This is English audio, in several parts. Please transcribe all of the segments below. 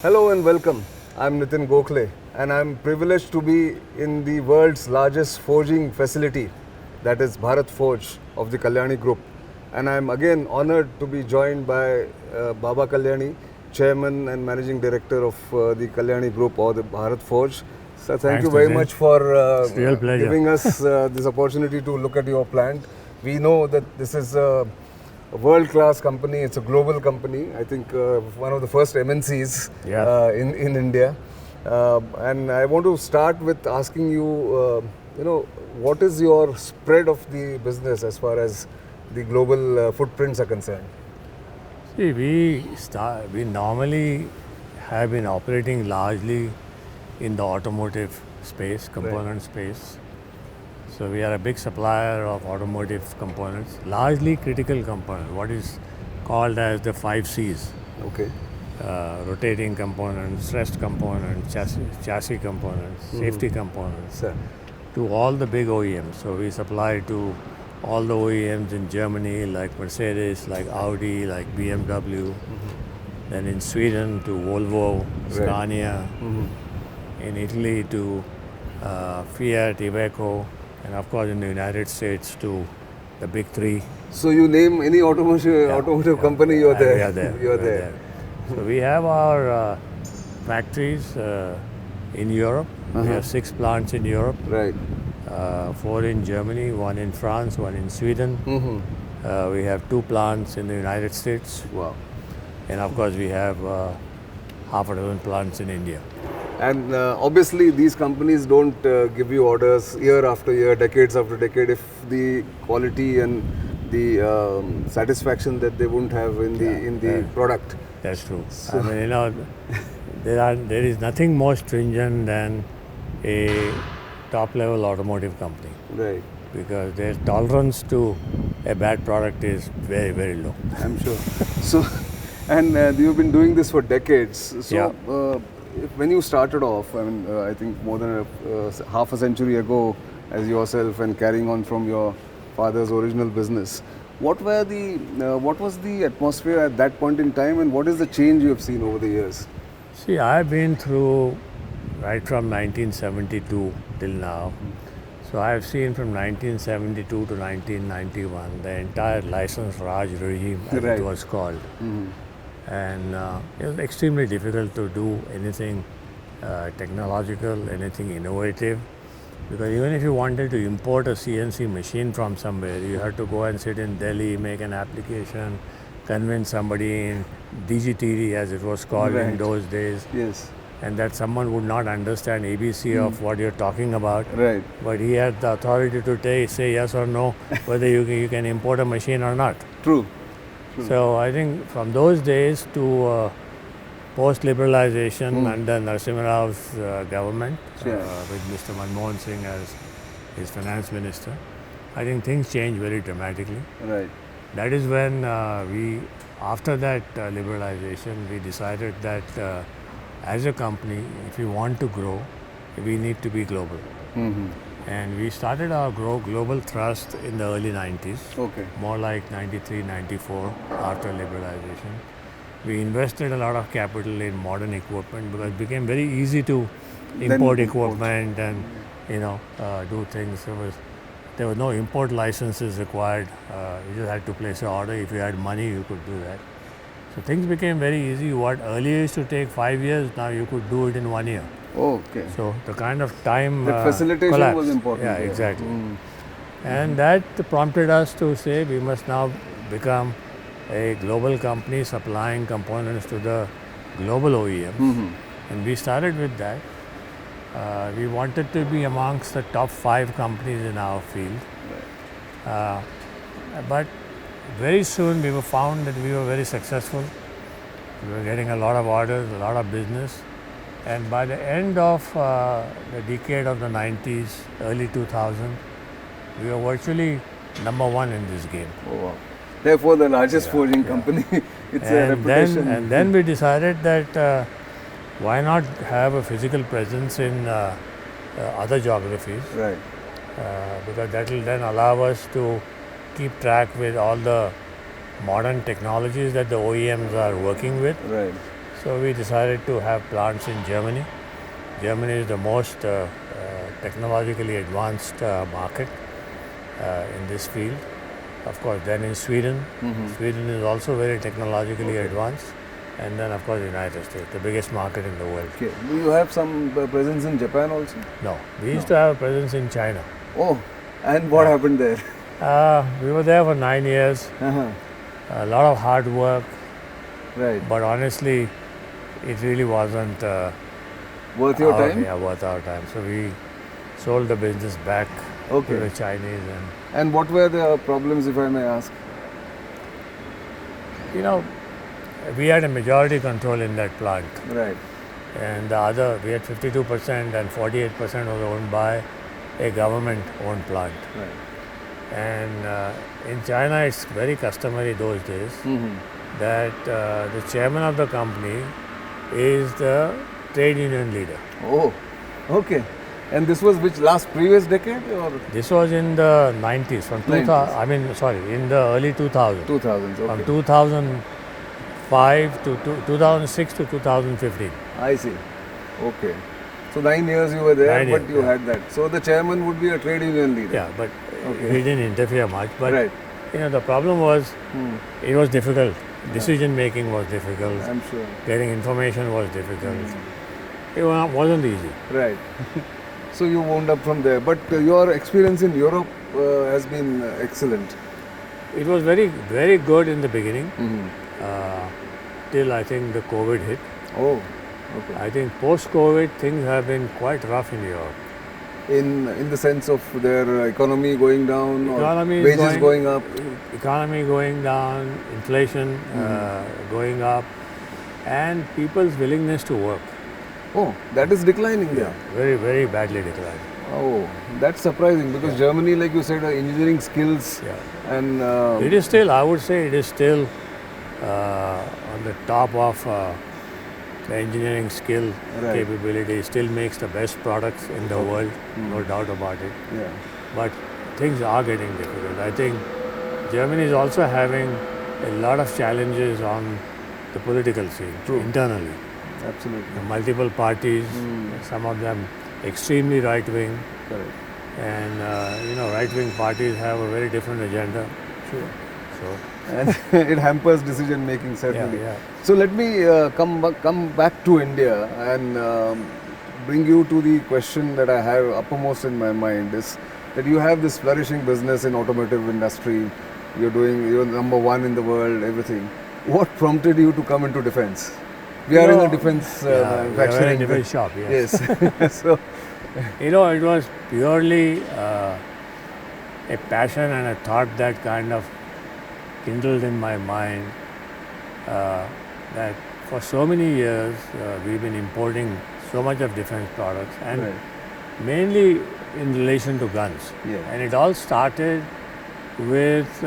Hello and welcome. I'm Nitin Gokhale and I'm privileged to be in the world's largest forging facility, that is Bharat Forge of the Kalyani Group. And I'm again honored to be joined by Baba Kalyani, Chairman and Managing Director of the Kalyani Group or the Bharat Forge. So thank you very much for giving us this opportunity to look at your plant. We know that this is a world-class company. It's a global company. I think one of the first MNCs in India. And I want to start with asking you, what is your spread of the business as far as the global footprints are concerned? See, we normally have been operating largely in the automotive space, component space. So we are a big supplier of automotive components, largely critical components, what is called as the 5 Cs. Okay. Rotating components, stressed components, chassis components, safety components, to all the big OEMs. So we supply to all the OEMs in Germany, like Mercedes, like Audi, like BMW. Then in Sweden to Volvo, Scania. In Italy to Fiat, Iveco, and of course in the United States to the big 3. So you name any automotive company, you're there. We are there. You're there. So we have our factories in Europe. We have 6 plants in Europe. Right. 4 in Germany, 1 in France, 1 in Sweden. We have 2 plants in the United States. Wow. And of course we have half a dozen plants in India. And obviously these companies don't give you orders year after year, decades after decade, if the quality and the satisfaction that they wouldn't have in the product. That's true. So, I mean, there is nothing more stringent than a top-level automotive company. Right. Because their tolerance to a bad product is very, very low. I'm sure. So, and you've been doing this for decades. So, when you started off, I mean, I think more than half a century ago, as yourself and carrying on from your father's original business, what was the atmosphere at that point in time, and what is the change you have seen over the years? See, I've been through right from 1972 till now. So I've seen from 1972 to 1991 the entire license Raj regime, as it was called. And it was extremely difficult to do anything technological, anything innovative, because even if you wanted to import a CNC machine from somewhere, you had to go and sit in Delhi, make an application, convince somebody in DGTD, as it was called in those days, and that someone would not understand ABC of what you're talking about, but he had the authority to say yes or no whether you can import a machine or not. True. So I think from those days to post-liberalization under Narasimha Rao's government, with Mr. Manmohan Singh as his finance minister, I think things changed very dramatically. Right. That is when after that liberalization, we decided that as a company, if we want to grow, we need to be global. And we started our global thrust in the early 90s, more like 93, 94 after liberalization. We invested a lot of capital in modern equipment because it became very easy to import equipment and do things. There were no import licenses required. You just had to place an order. If you had money, you could do that. So things became very easy. What earlier used to take 5 years, now you could do it in 1 year. Okay. So the kind of time that facilitation collapsed. was important. Yeah, exactly. And that prompted us to say we must now become a global company supplying components to the global OEMs. And we started with that. We wanted to be amongst the top 5 companies in our field. But very soon we found that we were very successful. We were getting a lot of orders, a lot of business. And by the end of the decade of the 90s, early 2000, we were virtually number 1 in this game. Oh, wow. Therefore, the largest forging company, it's a reputation. And then we decided that why not have a physical presence in other geographies? Right. Because that will then allow us to keep track with all the modern technologies that the OEMs are working with. Right. So we decided to have plants in Germany. Germany is the most technologically advanced market in this field. Of course, then in Sweden. Sweden is also very technologically advanced. And then, of course, the United States, the biggest market in the world. Okay. Do you have some presence in Japan also? No, we used to have a presence in China. Oh, and what happened there? We were there for 9 years. A lot of hard work. Right. But honestly, it really wasn't Worth your time? Yeah, worth our time. So we sold the business back to the Chinese. And what were the problems, if I may ask? You know, we had a majority control in that plant. Right. And the other, we had 52% and 48% was owned by a government-owned plant. Right. And in China, it's very customary those days that the chairman of the company is the trade union leader. Oh, okay. And this was previous decade or? This was in the 90s, from 90s. 2000, in the early 2000s. 2000s, okay. From 2005 to 2006 to 2015. I see. Okay. So 9 years you were there, but you had that. So the chairman would be a trade union leader. Yeah, but he didn't interfere much. But right. you know, the problem was it was difficult. Decision making was difficult. I'm sure. Getting information was difficult. It wasn't easy. Right. So you wound up from there. But your experience in Europe has been excellent. It was very, very good in the beginning. Till I think the COVID hit. Oh, okay. I think post-COVID things have been quite rough in Europe. In the sense of their economy going down Economy or wages going up? Economy going down, inflation going up, and people's willingness to work. Oh, that is declining there. Very, very badly declining. Oh, that's surprising because Germany, like you said, engineering skills and... it is still, I would say, it is still on the top of the engineering skill capability. Still makes the best products in the world, no doubt about it. Yeah. But things are getting difficult. I think Germany is also having a lot of challenges on the political scene, internally. Absolutely. Multiple parties, some of them extremely right-wing. Correct. And right-wing parties have a very different agenda. Sure. So, and it hampers decision making certainly. Yeah. So let me come back to India and bring you to the question that I have uppermost in my mind is that you have this flourishing business in automotive industry. You're number one in the world, everything. What prompted you to come into defense? We are in a defense manufacturing. We are in a defense shop, yes. So, it was purely a passion and a thought that kind of kindled in my mind that for so many years we've been importing so much of defense products and mainly in relation to guns. And it all started with,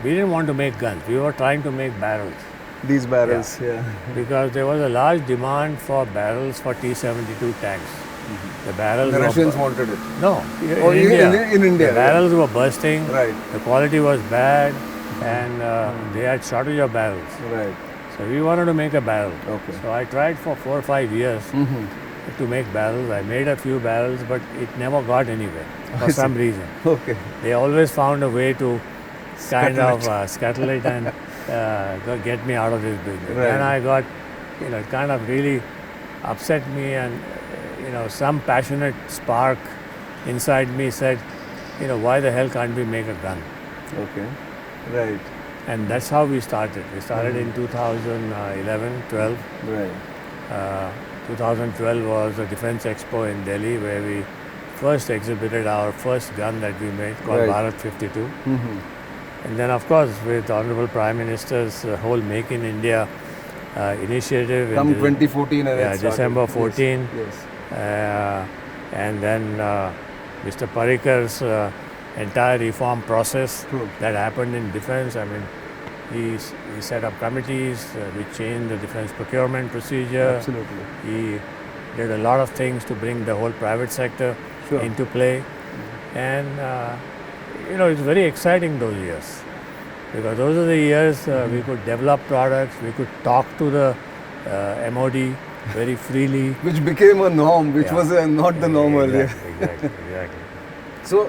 we didn't want to make guns, we were trying to make barrels. These barrels, Because there was a large demand for barrels for T-72 tanks. The barrels the Russians wanted it. No, in India. The barrels were bursting, right. The quality was bad, and they had shortage of barrels. Right. So we wanted to make a barrel. Okay. So I tried for 4 or 5 years to make barrels. I made a few barrels, but it never got anywhere for some reason. Okay. They always found a way to scuttle it and get me out of this business. Right. And I got, it kind of really upset me, and some passionate spark inside me said, why the hell can't we make a gun? Okay. Right. And that's how we started. We started in 2011, 12. Right. 2012 was a defense expo in Delhi where we first exhibited our first gun that we made called Bharat 52. And then, of course, with Honorable Prime Minister's whole Make in India initiative. Come 2014 and December 14. Yes. And then Mr. Parrikar's entire reform process that happened in defense. I mean, he set up committees, we changed the defense procurement procedure. Absolutely. He did a lot of things to bring the whole private sector into play. And, it's very exciting those years. Because those are the years we could develop products, we could talk to the MOD very freely. Which became a norm, which was not the norm earlier. Exactly. So,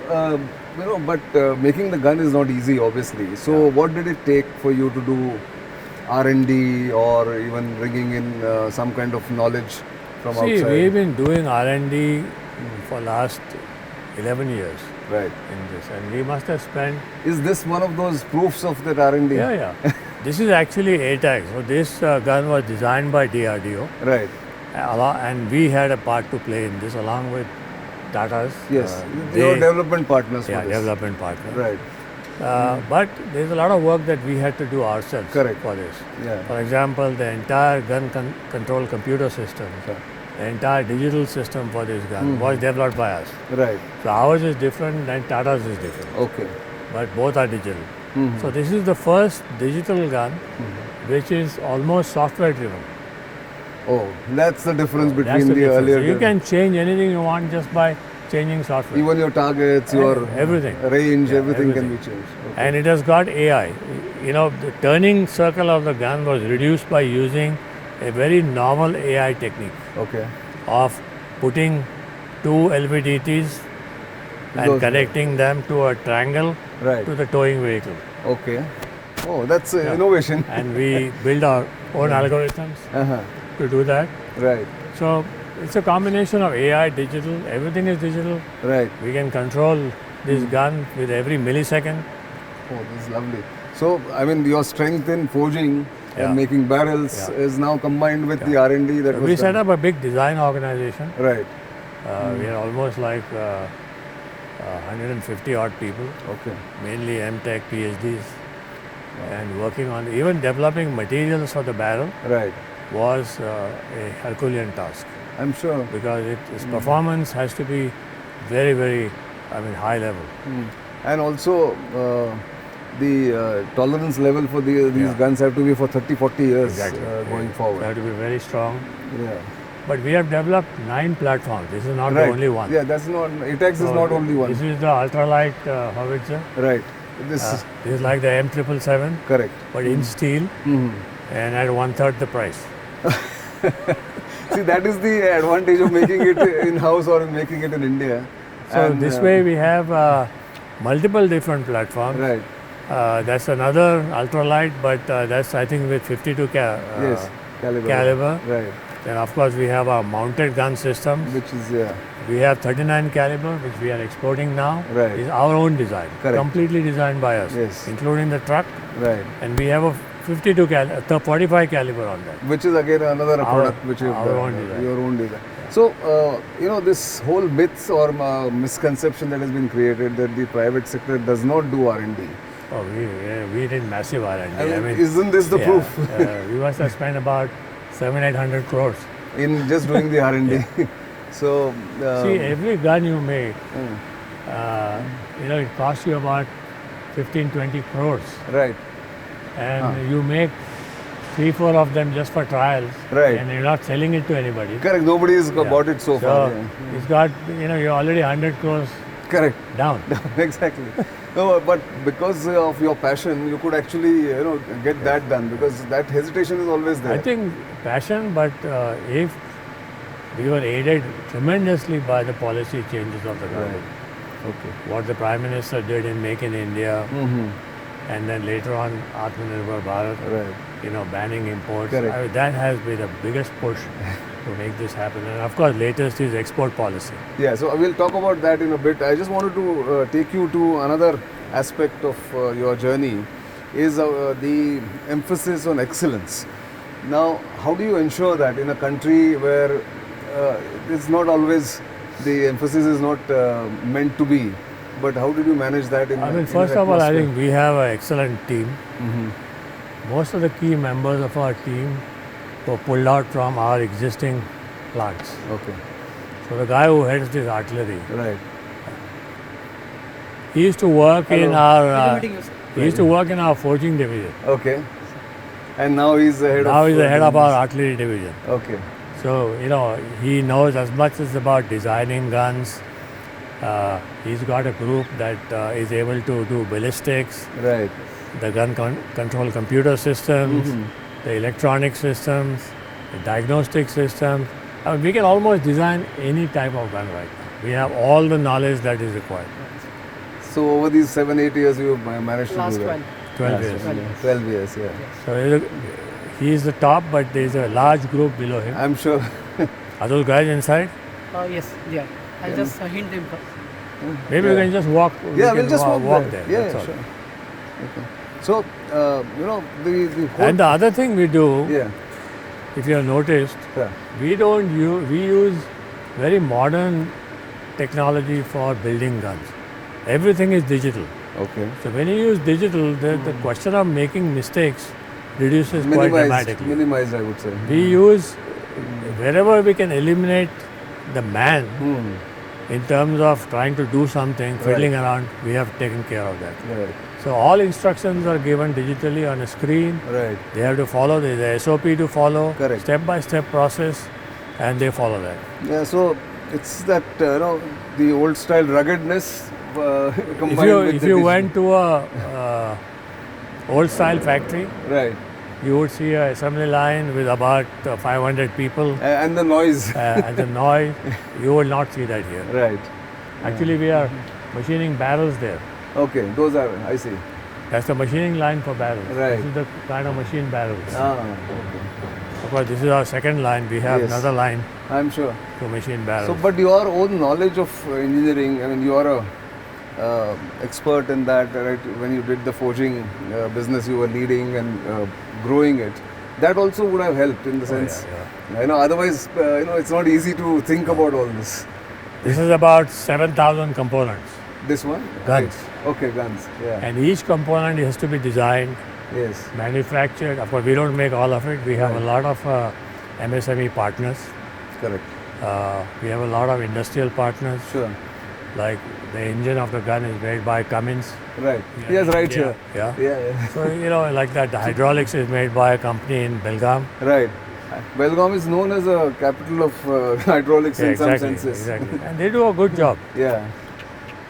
but making the gun is not easy, obviously. So, what did it take for you to do R&D or even bringing in some kind of knowledge from See, outside? we've been doing R&D for last 11 years Right. in this, and we must have spent. Is this one of those proofs of that R&D? Yeah. This is actually ATAG. So this gun was designed by DRDO, Right. and we had a part to play in this along with Tata's. Yes. Your development partners for Yeah, this. development partner. Right. But there's a lot of work that we had to do ourselves Correct. for this. Yeah. For example, the entire gun control computer system, the entire digital system for this gun was developed by us. Right. So ours is different and Tata's is different, Okay. but both are digital. So this is the first digital gun which is almost software driven. Oh, that's the difference between That's the the difference. earlier. So you can change anything you want just by changing software. Even your targets, your Everything. range, Yeah, everything can everything. be changed. Okay. And it has got AI. You know, the turning circle of the gun was reduced by using a very novel AI technique Okay. of putting two LVDTs and Those- connecting them to a triangle Right. to the towing vehicle. Okay. Oh, that's innovation. And we build our own algorithms Uh-huh. to do that. Right. So it's a combination of AI, digital, everything is digital. Right. We can control this gun with every millisecond. Oh, this is lovely. So, I mean, your strength in forging Yeah. and making barrels Yeah. is now combined with the R&D that was We set done. up a big design organization. Right. We are almost like 150 odd people, Okay. mainly MTech, PhDs, and working on even developing materials for the barrel Right. was a Herculean task I'm sure. because its performance has to be very, very, high level. And also, the tolerance level for these guns have to be for 30, 40 years going They forward. have to be very strong. Yeah. But we have developed 9 platforms. This is not the Right. only one. Yeah, that's not, ATAX is So not only one. This is the ultralight howitzer. Right. This is This is like the M777, correct. but in steel and at 1/3 the price. See, that is the advantage of making it in-house or making it in India. So And, this way we have multiple different platforms. Right. That's another ultralight, but that's I think with 52 Yes. caliber. Right. Then of course we have our mounted gun systems. Which is, We have 39 caliber, which we are exporting now. Right. It's our own design, Correct. completely designed by us, Yes. including the truck. right. And we have a 45 caliber on that. Which is again another product which you've our done, own design. your own design. So, this whole myth or misconception that has been created that the private sector does not do R&D. Oh, we did massive R&D. I mean, isn't this the proof? We must have spent about 700-800 crores. In just doing the R&D. So, See, every gun you make, it costs you about 15-20 crores. right, And you make 3-4 of them just for trials. Right. And you're not selling it to anybody. correct. Nobody has bought it so far. So it's got, you're already 100 crores Correct. down. Exactly. No, but because of your passion, you could actually, get that done because that hesitation is always there. I think passion, but if we were aided tremendously by the policy changes of the government. Okay. What the Prime Minister did in Make in India, and then later on Atmanirbhar Bharat, Right. banning imports. Correct. That has been the biggest push to make this happen. And of course, latest is export policy. Yeah, so we'll talk about that in a bit. I just wanted to take you to another aspect of your journey is the emphasis on excellence. Now, how do you ensure that in a country where it's not always, the emphasis is not meant to be, but how did you manage that in First an of all, I atmosphere? think we have an excellent team. Most of the key members of our team were pulled out from our existing plants. Okay, So the guy who heads this artillery, right. he used to work in our forging division. Okay. And now he's the head Now of... he's the head of our artillery division. Okay. So, he knows as much as about designing guns. He's got a group that is able to do ballistics, Right. the gun control computer systems, the electronic systems, the diagnostic system. I mean, we can almost design any type of gun right now. We have all the knowledge that is required. So over these 7-8 years, you managed to Last do that. 12 Yes, years. 12 years, yeah. So he is the top, but there is a large group below him. I'm sure. Are those guys inside? Yes, yeah. I'll just hint him first. Maybe we can just walk. Yeah, we we'll can just walk there. Yeah, that's all. sure. Okay. So, the whole... And the other thing we do, Yeah. if you have noticed, Yeah. we use very modern technology for building guns. Everything is digital. Okay. So when you use digital, the question of making mistakes reduces quite dramatically. Minimized, I would say. We use wherever we can eliminate the man in terms of trying to do something, fiddling around, we have taken care of that. Right. So all instructions are given digitally on a screen. Right. They have to follow, there is a SOP to follow, Correct. step-by-step process, and they follow that. Yeah, so it's that, the old style ruggedness combined with If the you digital. went to a old-style factory, Right. you would see an assembly line with about 500 people And the noise. and the noise. You will not see that here. Right. Actually, we are machining barrels there. Okay, those are, I see. That's the machining line for barrels. Right. This is the kind of machine barrels. Okay. Of course, this is our second line. We have Yes. another line I'm sure. to machine barrels. So, but your own knowledge of engineering, I mean, you are a expert in that, right? When you did the forging business, you were leading and growing it. That also would have helped in the sense, otherwise, it's not easy to think about all this. This is about 7,000 components. This one? Guns. Right. Okay, guns. Yeah. And each component has to be designed, Yes. manufactured. Of course, we don't make all of it. We have Right. a lot of MSME partners. Correct. We have a lot of industrial partners. Sure. Like the engine of the gun is made by Cummins. Right. Yes, right Yeah. here. Yeah. Yeah. So, like that, the hydraulics is made by a company in Belgaum. Right. Belgaum is known as a capital of hydraulics in some exactly, senses. exactly. And they do a good job. Yeah.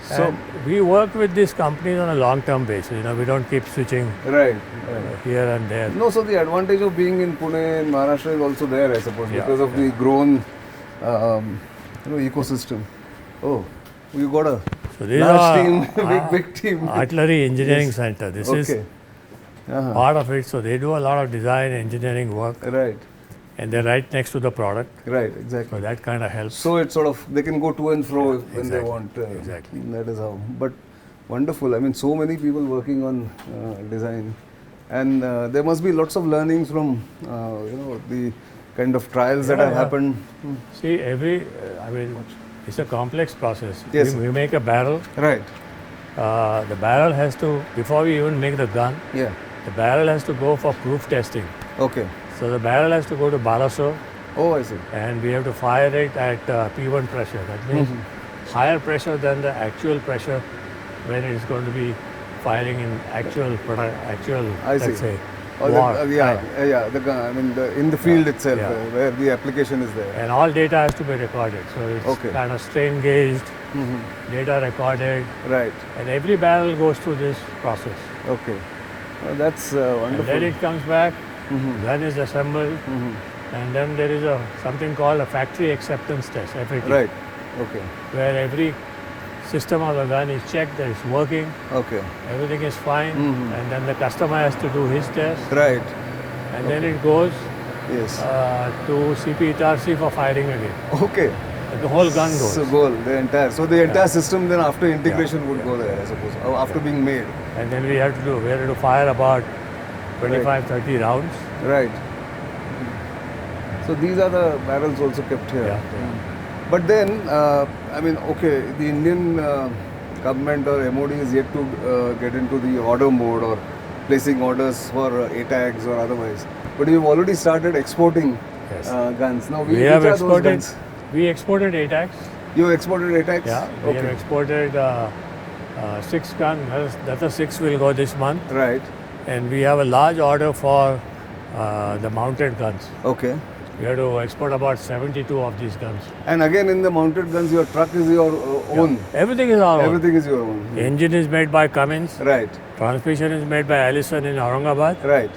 So, And we work with these companies on a long-term basis. We don't keep switching right. here and there. No, so the advantage of being in Pune and Maharashtra is also there, I suppose, Yeah, because of the grown, ecosystem. Oh, you got a So this large is team, big team. Artillery Engineering Yes. Center. This Okay. is part of it. So they do a lot of design engineering work, Right. and they're right next to the product. Right. So Exactly. that kind of helps. So it's sort of they can go to and fro when they exactly, want. exactly. That is how. But wonderful. I mean, so many people working on design, and there must be lots of learnings from the kind of trials that have happened. See, it's a complex process. Yes. We make a barrel. Right. The barrel has to, before we even make the gun, Yeah. the barrel has to go for proof testing. Okay. So the barrel has to go to Baraso, Oh, I see. and we have to fire it at P1 pressure. That means higher pressure than the actual pressure when it is going to be firing in actual, I see. let's say, Or war. the gun. I mean, in the field itself, Yeah. where the application is there. And all data has to be recorded. So it's Okay. kind of strain gauged, data recorded, Right. and every barrel goes through this process. Okay. That's And wonderful. then it comes back, gun is assembled, and then there is something called a factory acceptance test, FAT, Right. Okay. where every system of the gun is checked that it's working, Okay. everything is fine, and then the customer has to do his test, Right. and then it goes Yes. to CP-ITARC for firing again. Okay. And the whole gun goes. So the entire system then after integration would go there, I suppose, or after being made. And then we have to fire about 25, 30 rounds. Right. So these are the barrels also kept here. Yeah. But then, the Indian government or MOD is yet to get into the order mode or placing orders for ATAGs or otherwise. But you've already started exporting Yes. guns. Now, We have which are those exported. guns? We exported ATAGs. You exported ATAGs? Yeah. We have Okay. exported 6 guns. Another 6 will go this month, Right. and we have a large order for the mounted guns. Okay. We have to export about 72 of these guns. And again, in the mounted guns, your truck is your own. Everything is our own. Everything is your own. Engine is made by Cummins. Right. Transmission is made by Allison in Aurangabad. Right.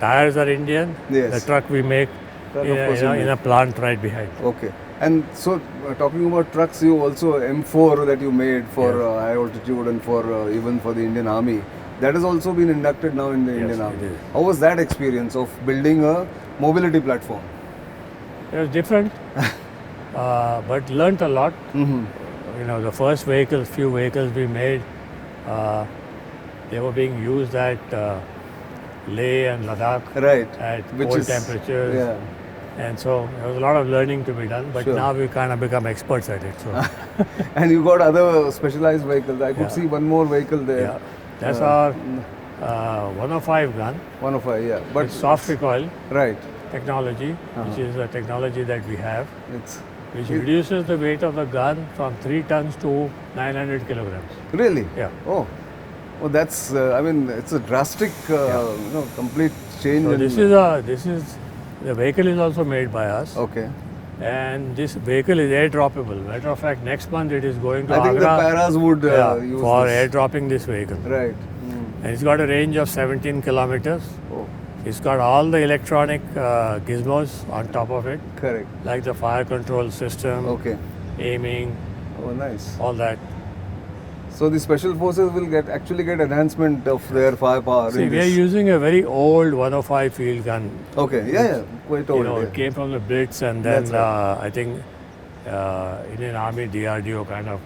Tires are Indian. Yes. The truck we make truck, of course. in a plant right behind. Okay. And so, talking about trucks, you also M4 that you made for Yes. high altitude and for even for the Indian Army. That has also been inducted now in the Yes, Indian it Army. is. How was that experience of building a mobility platform? It was different, but learnt a lot. Mm-hmm. You know, the first vehicles, few vehicles we made, they were being used at Leh and Ladakh Right. at Which cold is- temperatures. Yeah. And so there was a lot of learning to be done, but Sure. now we kind of become experts at it. So And you got other specialized vehicles. I could Yeah. see one more vehicle there. yeah, that's Uh, our 105 gun. 105, yeah. But It's soft recoil right. technology, which is a technology that we have, It's which It- reduces the weight of the gun from 3 tons to 900 kilograms. really. Yeah. Oh. Oh, that's. I mean, it's a drastic, complete change. So in- this is the vehicle is also made by us, Okay. and this vehicle is airdroppable. Matter of fact, next month it is going to I think the Agra paras would use for this. airdropping this vehicle. Right. And it's got a range of 17 kilometers. Oh, It's got all the electronic gizmos on top of it, correct. like the fire control system, Okay. aiming, Oh, nice. all that. So the special forces will actually get enhancement of their firepower. See, in we are this. using a very old 105 field gun. Okay. Yeah. Quite You old. know, yeah. it came from the Brits, and then That's right. I think Indian Army DRDO kind of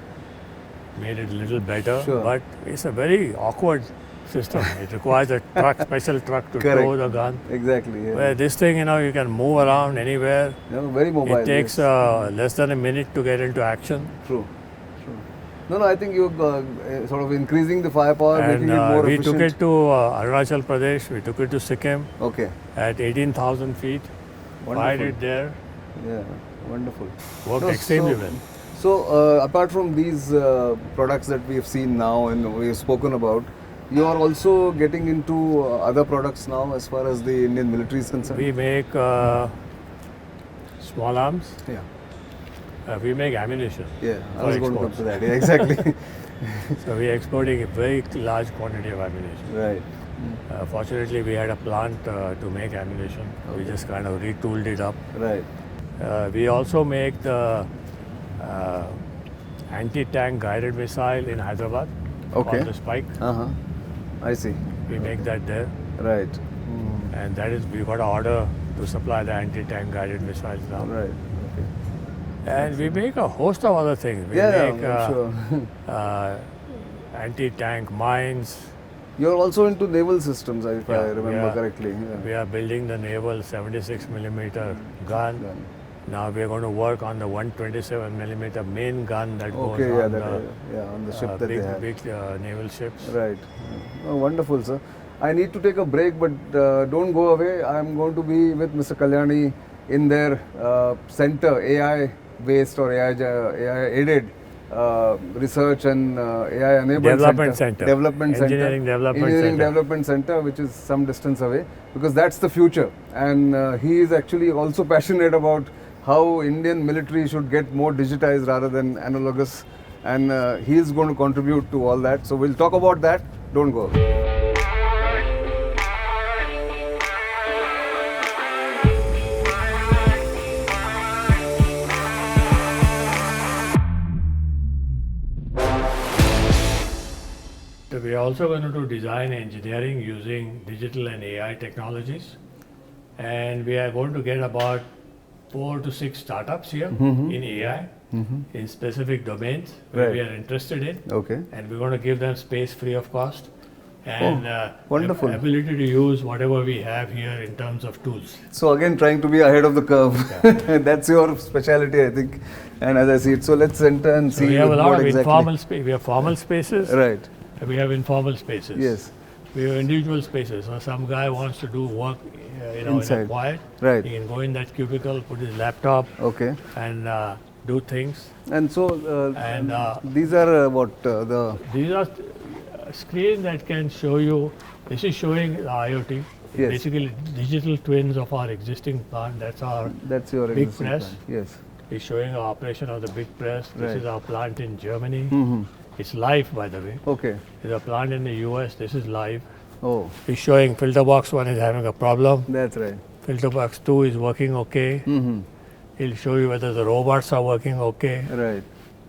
made it a little better. Sure. But it's a very awkward system. It requires a truck, special truck to Correct. tow the gun. Exactly. Yeah. Where this thing, you can move around anywhere. Very mobile. It takes yes. less than a minute to get into action. True. True. No, I think you're sort of increasing the firepower, And making it more we efficient. took it to Arunachal Pradesh, we took it to Sikkim Okay. at 18,000 feet, fired Wonderful. it there, Yeah. Wonderful. worked No, extremely so- well. So, apart from these products that we have seen now and we have spoken about, you are also getting into other products now as far as the Indian military is concerned? We make small arms, Yeah. we make ammunition. Yeah, I For was going to come exports. to that. Yeah, exactly. So we are exporting a very large quantity of ammunition. Right. Fortunately, we had a plant to make ammunition. We just kind of retooled it up. Right. We also make the anti-tank guided missile in Hyderabad, Okay. called the Spike. Uh-huh. I see. We make that there, Right. and that is we got an order to supply the anti-tank guided missiles now. Right. Okay. And we make a host of other things. We Yeah, make I'm sure. anti-tank mines. You're also into naval systems, if I Yeah, remember yeah. correctly. Yeah. We are building the naval 76 millimeter gun. Gun. Now we are going to work on the 127 millimeter main gun that goes Okay, yeah, on on the ship that big, they have. big naval ships. Right. Oh, wonderful, sir. I need to take a break, but don't go away. I'm going to be with Mr. Kalyani in their center, AI-based or AI-aided research and AI-enabled Development center. Development center. Engineering Development Engineering Center. Development Center, which is some distance away, because that's the future. And he is actually also passionate about how Indian military should get more digitized rather than analogous. And he is going to contribute to all that. So we'll talk about that. Don't go away. So we are also going to do design engineering using digital and AI technologies. And we are going to get about 4 to 6 startups here in AI in specific domains where we Right. are interested in. Okay. And we're going to give them space free of cost and wonderful. ability to use whatever we have here in terms of tools. So again, trying to be ahead of the curve. That's your specialty, I think. And as I see it, so let's enter and So see we have a lot what of exactly. informal space. We have formal spaces. Right. and we have informal spaces. Yes. We have individual spaces. So some guy wants to do work, in a Inside. quiet. Right. He can go in that cubicle, put his laptop, Okay. and do things. And so And these are the these are screens that can show you. This is showing the IoT. Yes. Basically, digital twins of our existing plant. That's our that's your big existing press. plant. Yes. It's showing the operation of the big press. This Right. is our plant in Germany. Mm-hmm. It's live, by the way. Okay. There's a plant in the US. This is live. Oh, It's showing filter box one is having a problem. that's right. Filter box 2 is working okay. He'll show you whether the robots are working okay. Right.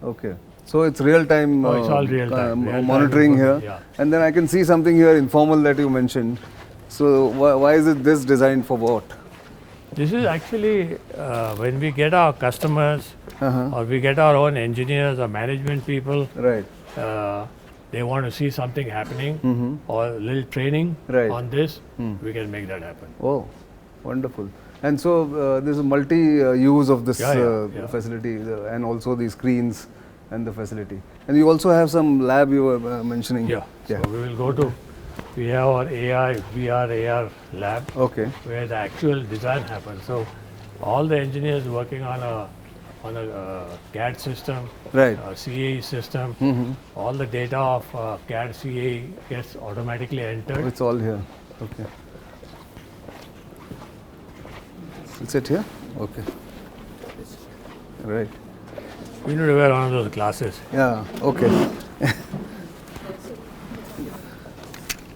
Okay. So it's real time. It's all real time. Monitoring here, Yeah. and then I can see something here informal that you mentioned. So why is it this designed for what? This is actually when we get our customers or we get our own engineers or management people, Right. they want to see something happening or a little training Right. on this, we can make that happen. Oh, wonderful. And so there's a multi-use of this Yeah. facility and also the screens and the facility. And you also have some lab you were mentioning. Yeah. So we will go to, we have our AI, VR, AR lab Okay. where the actual design happens. So all the engineers working on a CAD system, Right. a CAE system, all the data of CAD CAE gets automatically entered. It's all here. Okay. Is it here? Okay. Right. You need to wear one of those glasses. Yeah. Okay.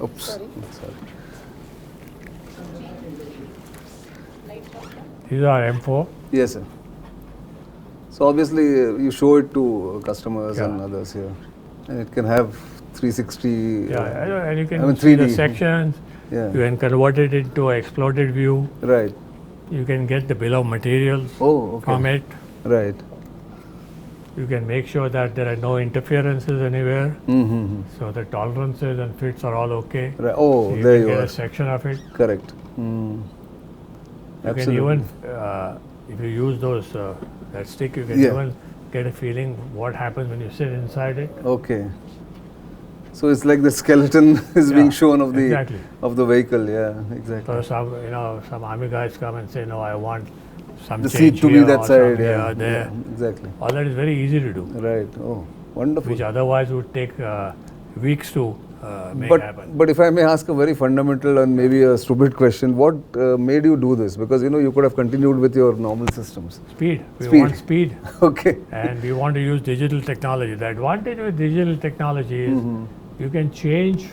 Oops. Sorry. These are M4. Yes, sir. So obviously you show it to customers Yeah. and others here, and it can have 360. Yeah, and you can I mean, see the 3D. sections. Yeah. You can convert it into an exploded view. Right. You can get the bill of materials Oh, okay. from it. Right. You can make sure that there are no interferences anywhere. Mm-hmm. So the tolerances and fits are all okay. Right. Oh, So you there can you get are. a section of it. Correct. Mm. You Absolutely. can even, if you use those that stick, you can Yeah. even get a feeling what happens when you sit inside it. Okay. So it's like the skeleton is being Yeah, shown of the exactly. vehicle. Yeah, exactly. So some army guys come and say, no, I want some The change seat to be here that or side. some Yeah. here, there. Yeah, exactly. All that is very easy to do, Right. Oh, wonderful. which otherwise would take weeks to make happen. But if I may ask a very fundamental and maybe a stupid question, what made you do this? Because you could have continued with your normal systems. Speed. We Speed. want speed. Okay. And we want to use digital technology. The advantage with digital technology is you can change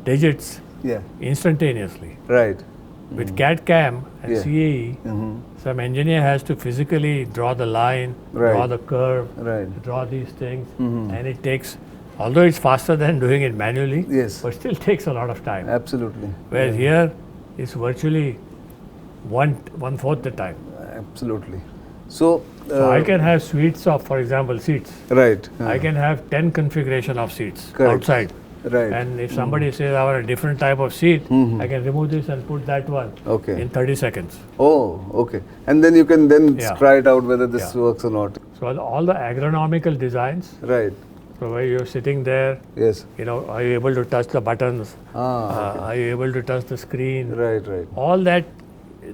digits Yeah. instantaneously. Right. With CAD CAM and Yeah. CAE, some engineer has to physically draw the line, Right. draw the curve, Right. draw these things, and it takes, although it's faster than doing it manually, Yes. but still takes a lot of time. Absolutely. Whereas here, it's virtually one-fourth the time. Absolutely. So. So I can have suites of, for example, seats. Right. I can have 10 configuration of seats Correct. outside. Right. And if somebody says I want a different type of seat, I can remove this and put that one Okay. in 30 seconds. Oh, okay. And then you can then Yeah. try it out whether this Yeah. works or not. So all the agronomical designs, Right. so where you're sitting there, Yes. are you able to touch the buttons? Ah. Are you able to touch the screen? Right. Right. All that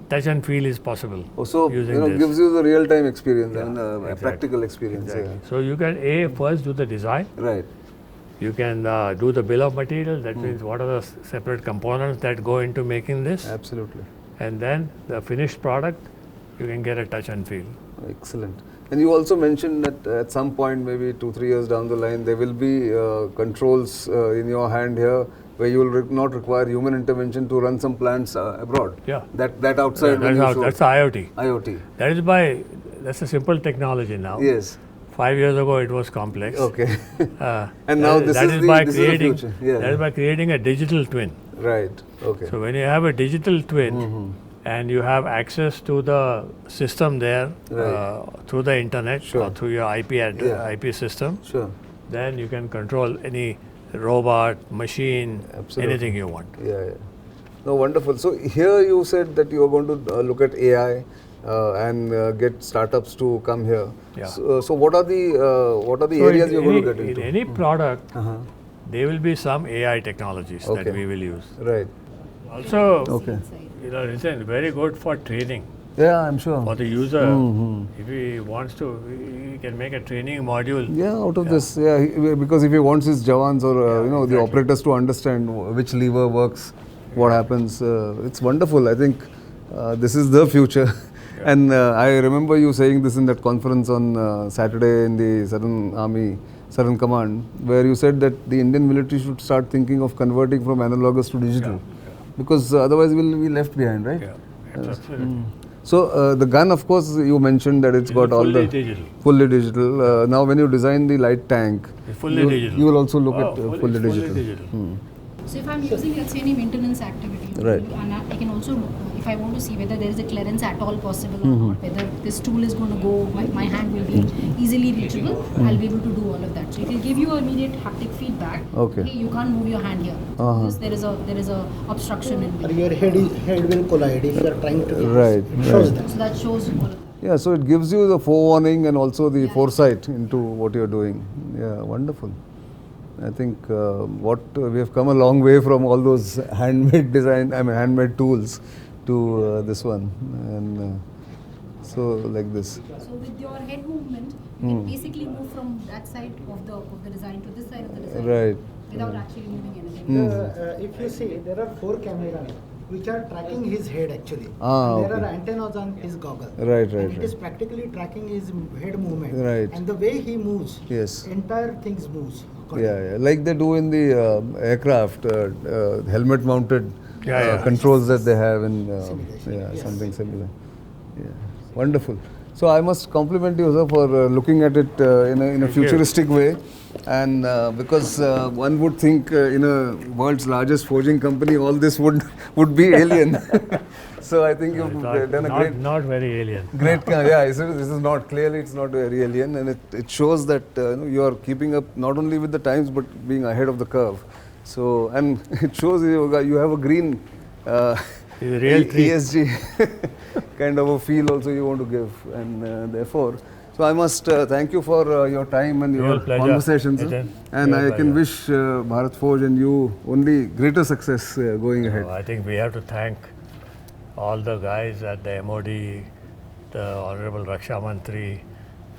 touch and feel is possible. Oh, so using this. gives you the real time experience and exactly. practical experience. Exactly. So you can first do the design. Yeah. Right. You can do the bill of materials. That means what are the separate components that go into making this, Absolutely. and then the finished product. You can get a touch and feel. Excellent. And you also mentioned that at some point, maybe 2-3 years down the line, there will be controls in your hand here where you will not require human intervention to run some plants abroad. Yeah. That outside when you show That's IoT. IoT. That's a simple technology now. Yes. 5 years ago, it was complex. Okay. And now this is the future. Yeah. That is by creating a digital twin. Right. Okay. So when you have a digital twin and you have access to the system there through the internet or through your IP system, Sure. then you can control any robot, machine, anything you want. Yeah. No, wonderful. So here you said that you are going to look at AI and get startups to come here. Yeah. So what are the areas you're going to get into? In any product, there will be some AI technologies that we will use. Right. Also, Okay. it's very good for training. Yeah, I'm sure. For the user, if he wants to, he can make a training module. Yeah, out of this, because if he wants his jawans or the operators to understand which lever works, what happens, it's wonderful. I think this is the future. And I remember you saying this in that conference on Saturday in the Southern Command, where you said that the Indian military should start thinking of converting from analogous to digital. because otherwise we'll be left behind, right? Yeah, it's absolutely. So the gun, of course, you mentioned that it's got all the digital. fully digital. Now, when you design the light tank, It's fully digital. you will also look at Fully fully digital. digital. So if I'm using, let's say, any maintenance activity, Right. and I can also, if I want to see whether there is a clearance at all possible or not, whether this tool is going to go, my hand will be easily reachable, I'll be able to do all of that. So it will give you immediate haptic feedback. Okay. Hey, you can't move your hand here because there is a obstruction in Or between. your head will collide if you are trying to. Right, It shows right. that. So that shows all of that. Yeah, so it gives you the forewarning and also the foresight into what you're doing. Yeah, wonderful. I think we have come a long way from all those handmade tools to this one, and so like this. So with your head movement, you can basically move from that side of the design to this side of the design Right. without actually moving anything. If you see, there are 4 cameras which are tracking his head actually. Ah, and there okay. are antennas on his goggle. Right, right, And it is right. practically tracking his head movement. Right. And the way he moves, Yes. entire things moves. Yeah, like they do in the aircraft, helmet-mounted Yeah. controls that they have in Simulation. Yes. something similar. Yeah, wonderful. So I must compliment you, sir, for looking at it in a Thank you. futuristic way, and because one would think in a world's largest forging company, all this would be alien. So I think you've done a great. Not very alien. Great, yeah. This is not clearly. It's not very alien, and it shows that you are keeping up not only with the times but being ahead of the curve. So, and it shows you have a green It's a real treat. ESG kind of a feel also you want to give, and therefore. So I must thank you for your time and your Real pleasure, conversations, sir. Nitin. And Real I can pleasure. wish Bharat Forge and you only greater success going ahead. I think we have to thank all the guys at the MOD, the Honorable Raksha Mantri,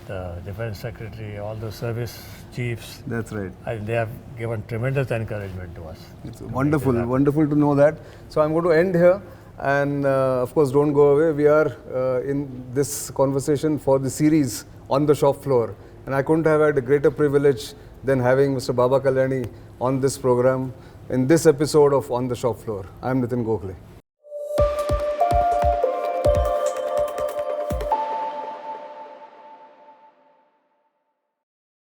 the Defense Secretary, all the service chiefs. That's right. And they have given tremendous encouragement to us. It's wonderful, wonderful to know that. So I'm going to end here, and of course, don't go away. We are in this conversation for the series on the shop floor, and I couldn't have had a greater privilege than having Mr. Baba Kalyani on this program in this episode of On the Shop Floor. I'm Nitin Gokhale.